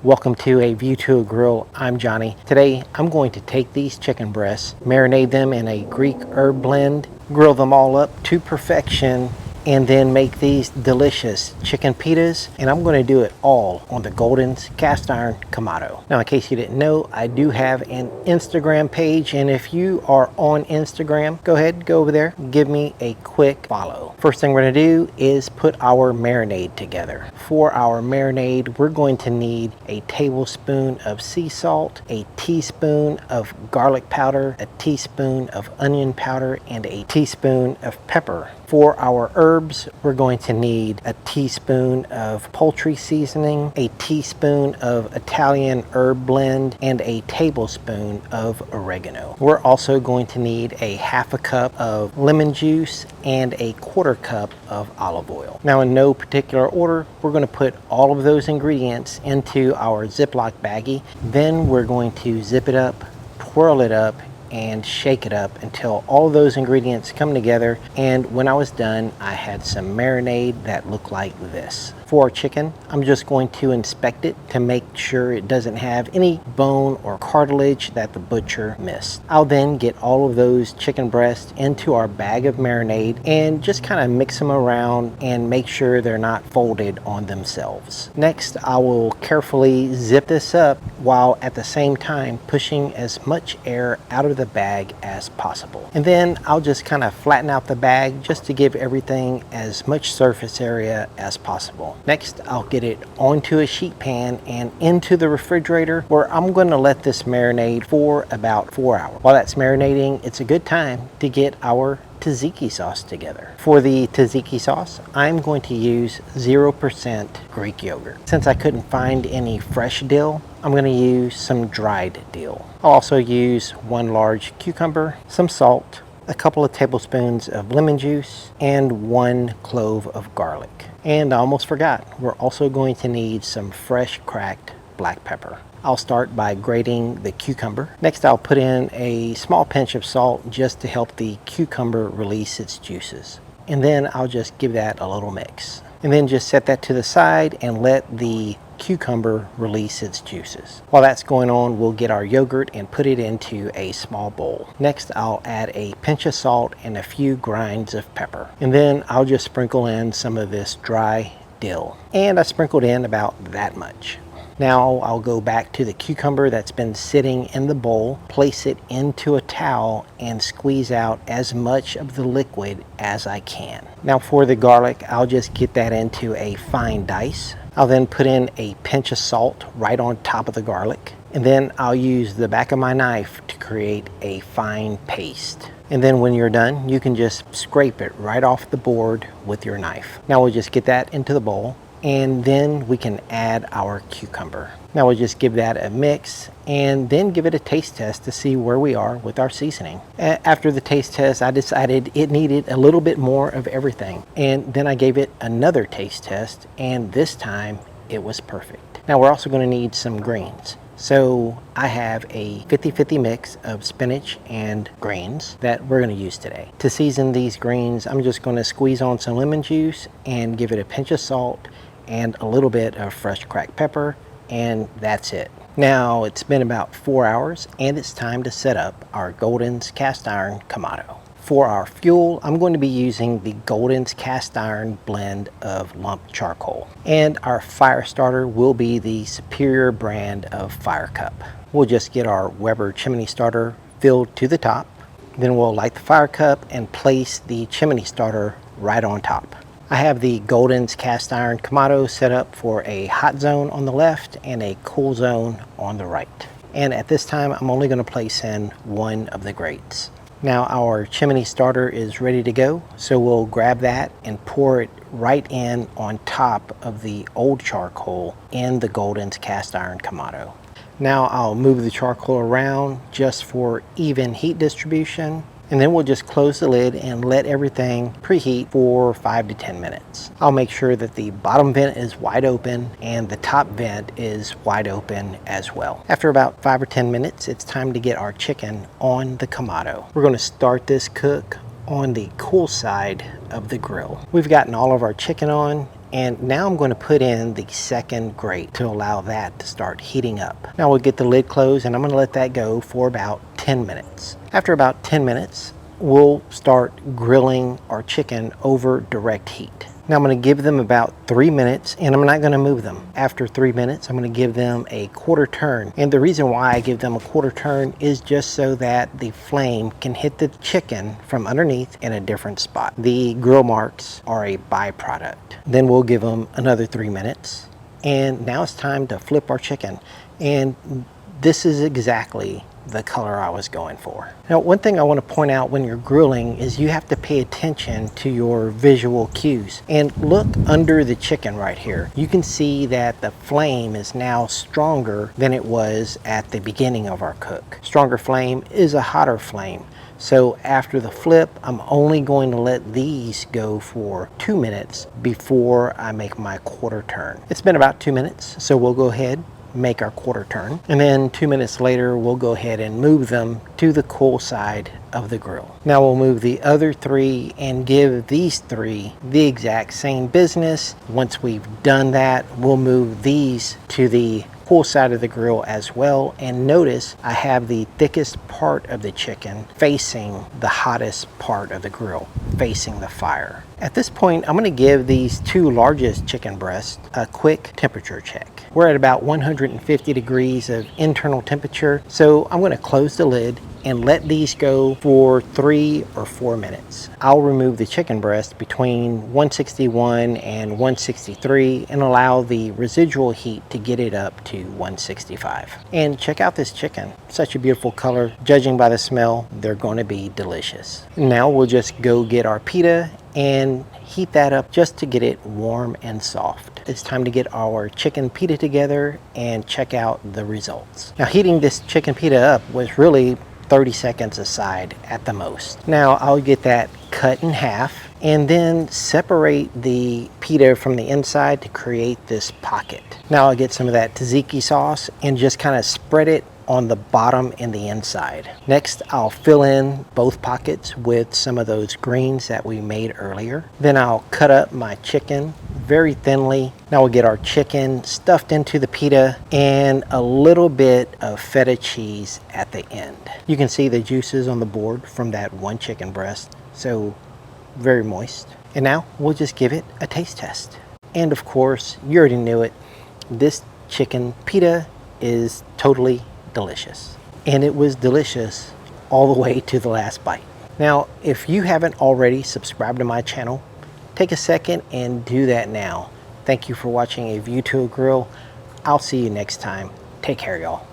Welcome to A View to a Grill. I'm Johnny. Today I'm going to take these chicken breasts, marinate them in a Greek herb blend, grill them all up to perfection, and then make these delicious chicken pitas. And I'm going to do it all on the Golden's cast iron Kamado. Now, in case you didn't know, I do have an Instagram page, and if you are on Instagram, go over there, give me a quick follow. First thing we're going to do is put our marinade together. For our marinade, we're going to need a tablespoon of sea salt, a teaspoon of garlic powder, a teaspoon of onion powder, and a teaspoon of pepper. For our herbs, we're going to need a teaspoon of poultry seasoning, a teaspoon of Italian herb blend, and a tablespoon of oregano. We're also going to need a half a cup of lemon juice and a quarter cup of olive oil. Now, in no particular order, we're going to put all of those ingredients into our Ziploc baggie. Then we're going to zip it up, twirl it up, and shake it up until all of those ingredients come together. And when I was done, I had some marinade that looked like this. For our chicken, I'm just going to inspect it to make sure it doesn't have any bone or cartilage that the butcher missed. I'll then get all of those chicken breasts into our bag of marinade and just kind of mix them around and make sure they're not folded on themselves. Next, I will carefully zip this up while at the same time pushing as much air out of the bag as possible. And then I'll just kind of flatten out the bag just to give everything as much surface area as possible. Next, I'll get it onto a sheet pan and into the refrigerator, where I'm going to let this marinate for about 4 hours. While that's marinating, it's a good time to get our tzatziki sauce together. For the tzatziki sauce, I'm going to use 0% Greek yogurt. Since I couldn't find any fresh dill, I'm going to use some dried dill. I'll also use 1 large cucumber, some salt, a couple of tablespoons of lemon juice, and 1 clove of garlic. And I almost forgot, we're also going to need some fresh cracked black pepper. I'll start by grating the cucumber. Next, I'll put in a small pinch of salt just to help the cucumber release its juices. And then I'll just give that a little mix. And then just set that to the side and let the cucumber release its juices. While that's going on, we'll get our yogurt and put it into a small bowl. Next, I'll add a pinch of salt and a few grinds of pepper. And then I'll just sprinkle in some of this dry dill. And I sprinkled in about that much. Now I'll go back to the cucumber that's been sitting in the bowl, place it into a towel, and squeeze out as much of the liquid as I can. Now for the garlic, I'll just get that into a fine dice. I'll then put in a pinch of salt right on top of the garlic. And then I'll use the back of my knife to create a fine paste. And then when you're done, you can just scrape it right off the board with your knife. Now we'll just get that into the bowl, and then we can add our cucumber. Now we'll just give that a mix and then give it a taste test to see where we are with our seasoning. After the taste test, I decided it needed a little bit more of everything. And then I gave it another taste test, and this time it was perfect. Now we're also going to need some greens. So I have a 50-50 mix of spinach and greens that we're going to use today. To season these greens, I'm just going to squeeze on some lemon juice and give it a pinch of salt and a little bit of fresh cracked pepper, and that's it. Now it's been about 4 hours, and it's time to set up our Golden's cast iron Kamado. For our fuel, I'm going to be using the Golden's cast iron blend of lump charcoal. And our fire starter will be the Superior brand of fire cup. We'll just get our Weber chimney starter filled to the top. Then we'll light the fire cup and place the chimney starter right on top. I have the Golden's cast iron Kamado set up for a hot zone on the left and a cool zone on the right. And at this time, I'm only going to place in 1 of the grates. Now our chimney starter is ready to go, so we'll grab that and pour it right in on top of the old charcoal in the Golden's cast iron Kamado. Now I'll move the charcoal around just for even heat distribution, and then we'll just close the lid and let everything preheat for 5 to 10 minutes. I'll make sure that the bottom vent is wide open and the top vent is wide open as well. After about 5 or 10 minutes, it's time to get our chicken on the Kamado. We're going to start this cook on the cool side of the grill. We've gotten all of our chicken on, And now I'm going to put in the second grate to allow that to start heating up. Now we'll get the lid closed and I'm going to let that go for about 10 minutes. After about 10 minutes, we'll start grilling our chicken over direct heat. Now I'm going to give them about 3 minutes and I'm not going to move them. After 3 minutes, I'm going to give them a quarter turn. And the reason why I give them a quarter turn is just so that the flame can hit the chicken from underneath in a different spot. The grill marks are a byproduct. Then we'll give them another 3 minutes. And now it's time to flip our chicken. And this is exactly the color I was going for. Now, one thing I want to point out when you're grilling is you have to pay attention to your visual cues. And look under the chicken right here. You can see that the flame is now stronger than it was at the beginning of our cook. Stronger flame is a hotter flame. So after the flip, I'm only going to let these go for 2 minutes before I make my quarter turn. It's been about 2 minutes, so we'll go ahead, make our quarter turn, and then 2 minutes later we'll go ahead and move them to the cool side of the grill. Now we'll move the other 3 and give these 3 the exact same business. Once we've done that, we'll move these to the cool side of the grill as well. And notice I have the thickest part of the chicken facing the hottest part of the grill, facing the fire. At this point, I'm going to give these 2 largest chicken breasts a quick temperature check. We're at about 150 degrees of internal temperature, so I'm going to close the lid and let these go for 3 or 4 minutes. I'll remove the chicken breast between 161 and 163 and allow the residual heat to get it up to 165. And check out this chicken. Such a beautiful color. Judging by the smell, they're going to be delicious. Now we'll just go get our pita and heat that up just to get it warm and soft. It's time to get our chicken pita together and check out the results. Now, heating this chicken pita up was really 30 seconds aside at the most. Now I'll get that cut in half and then separate the pita from the inside to create this pocket. Now I'll get some of that tzatziki sauce and just kind of spread it on the bottom and the inside. Next, I'll fill in both pockets with some of those greens that we made earlier. Then I'll cut up my chicken very thinly. Now we'll get our chicken stuffed into the pita and a little bit of feta cheese at the end. You can see the juices on the board from that one chicken breast, so very moist. And now we'll just give it a taste test. And of course, you already knew it, this chicken pita is totally delicious. And it was delicious all the way to the last bite. Now, if you haven't already subscribed to my channel, take a second and do that now. Thank you for watching A View to a Grill. I'll see you next time. Take care, y'all.